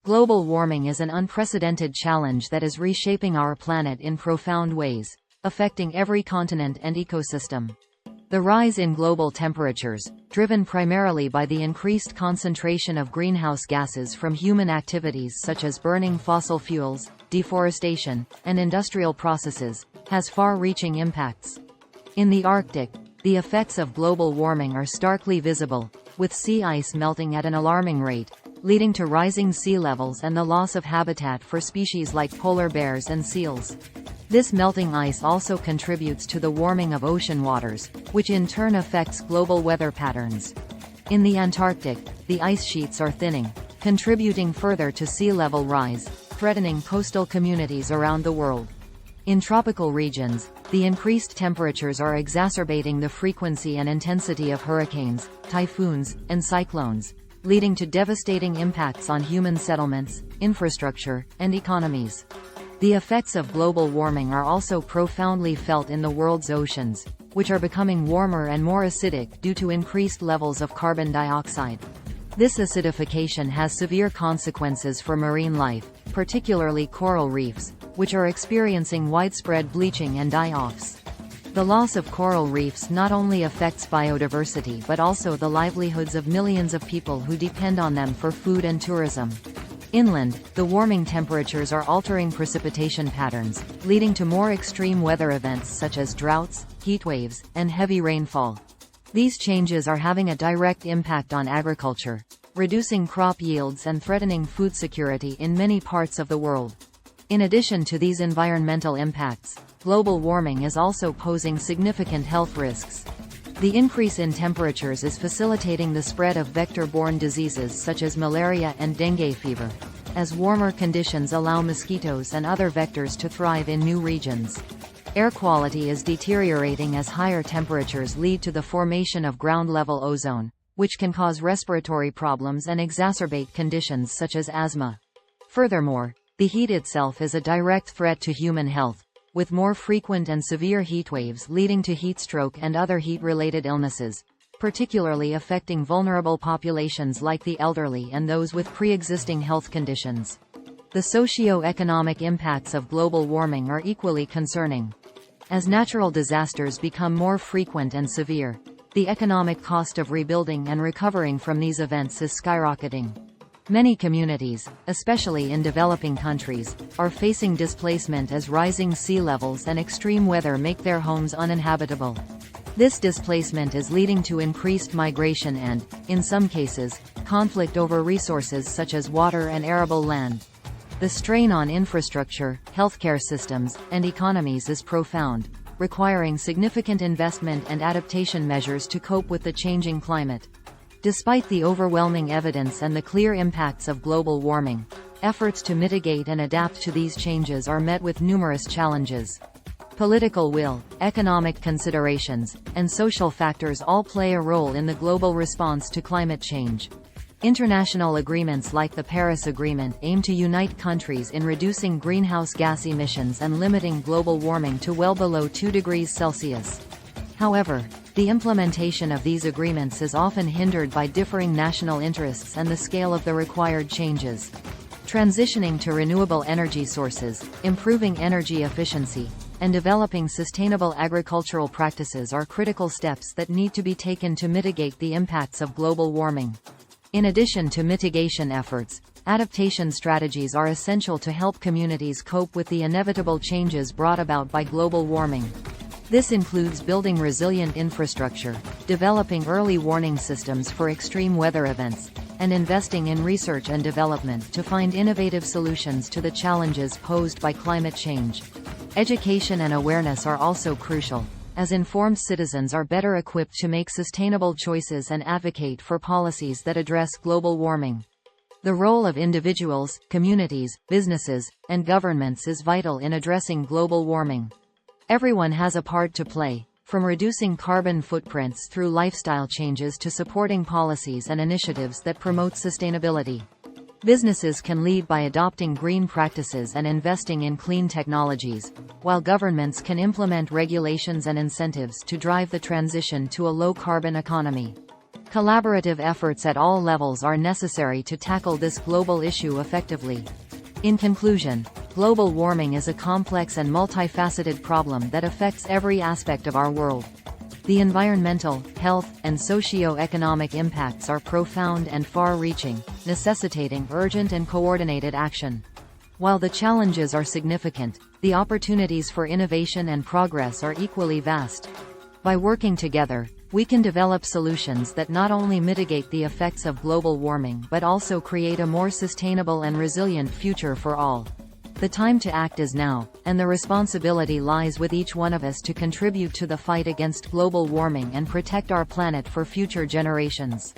Global warming is an unprecedented challenge that is reshaping our planet in profound ways, affecting every continent and ecosystem. The rise in global temperatures, driven primarily by the increased concentration of greenhouse gases from human activities such as burning fossil fuels, deforestation, and industrial processes, has far-reaching impacts. In the Arctic, the effects of global warming are starkly visible, with sea ice melting at an alarming rate, leading to rising sea levels and the loss of habitat for species like polar bears and seals. This melting ice also contributes to the warming of ocean waters, which in turn affects global weather patterns. In the Antarctic, the ice sheets are thinning, contributing further to sea level rise, threatening coastal communities around the world. In tropical regions, the increased temperatures are exacerbating the frequency and intensity of hurricanes, typhoons, and cyclones, leading to devastating impacts on human settlements, infrastructure, and economies. The effects of global warming are also profoundly felt in the world's oceans, which are becoming warmer and more acidic due to increased levels of carbon dioxide. This acidification has severe consequences for marine life, particularly coral reefs, which are experiencing widespread bleaching and die-offs. The loss of coral reefs not only affects biodiversity but also the livelihoods of millions of people who depend on them for food and tourism. Inland, the warming temperatures are altering precipitation patterns, leading to more extreme weather events such as droughts, heatwaves, and heavy rainfall. These changes are having a direct impact on agriculture, reducing crop yields and threatening food security in many parts of the world. In addition to these environmental impacts, global warming is also posing significant health risks. The increase in temperatures is facilitating the spread of vector-borne diseases such as malaria and dengue fever, as warmer conditions allow mosquitoes and other vectors to thrive in new regions. Air quality is deteriorating as higher temperatures lead to the formation of ground-level ozone, which can cause respiratory problems and exacerbate conditions such as asthma. Furthermore, the heat itself is a direct threat to human health, with more frequent and severe heatwaves leading to heatstroke and other heat-related illnesses, particularly affecting vulnerable populations like the elderly and those with pre-existing health conditions. The socio-economic impacts of global warming are equally concerning. As natural disasters become more frequent and severe, the economic cost of rebuilding and recovering from these events is skyrocketing. Many communities, especially in developing countries, are facing displacement as rising sea levels and extreme weather make their homes uninhabitable. This displacement is leading to increased migration and, in some cases, conflict over resources such as water and arable land. The strain on infrastructure, healthcare systems, and economies is profound, requiring significant investment and adaptation measures to cope with the changing climate. Despite the overwhelming evidence and the clear impacts of global warming, efforts to mitigate and adapt to these changes are met with numerous challenges. Political will, economic considerations, and social factors all play a role in the global response to climate change. International agreements like the Paris Agreement aim to unite countries in reducing greenhouse gas emissions and limiting global warming to well below 2 degrees Celsius. However, the implementation of these agreements is often hindered by differing national interests and the scale of the required changes. Transitioning to renewable energy sources, improving energy efficiency, and developing sustainable agricultural practices are critical steps that need to be taken to mitigate the impacts of global warming. In addition to mitigation efforts, adaptation strategies are essential to help communities cope with the inevitable changes brought about by global warming. This includes building resilient infrastructure, developing early warning systems for extreme weather events, and investing in research and development to find innovative solutions to the challenges posed by climate change. Education and awareness are also crucial, as informed citizens are better equipped to make sustainable choices and advocate for policies that address global warming. The role of individuals, communities, businesses, and governments is vital in addressing global warming. Everyone has a part to play, from reducing carbon footprints through lifestyle changes to supporting policies and initiatives that promote sustainability. Businesses can lead by adopting green practices and investing in clean technologies, while governments can implement regulations and incentives to drive the transition to a low-carbon economy. Collaborative efforts at all levels are necessary to tackle this global issue effectively. In conclusion, global warming is a complex and multifaceted problem that affects every aspect of our world. The environmental, health, and socio-economic impacts are profound and far-reaching, necessitating urgent and coordinated action. While the challenges are significant, the opportunities for innovation and progress are equally vast. By working together, we can develop solutions that not only mitigate the effects of global warming but also create a more sustainable and resilient future for all. The time to act is now, and the responsibility lies with each one of us to contribute to the fight against global warming and protect our planet for future generations.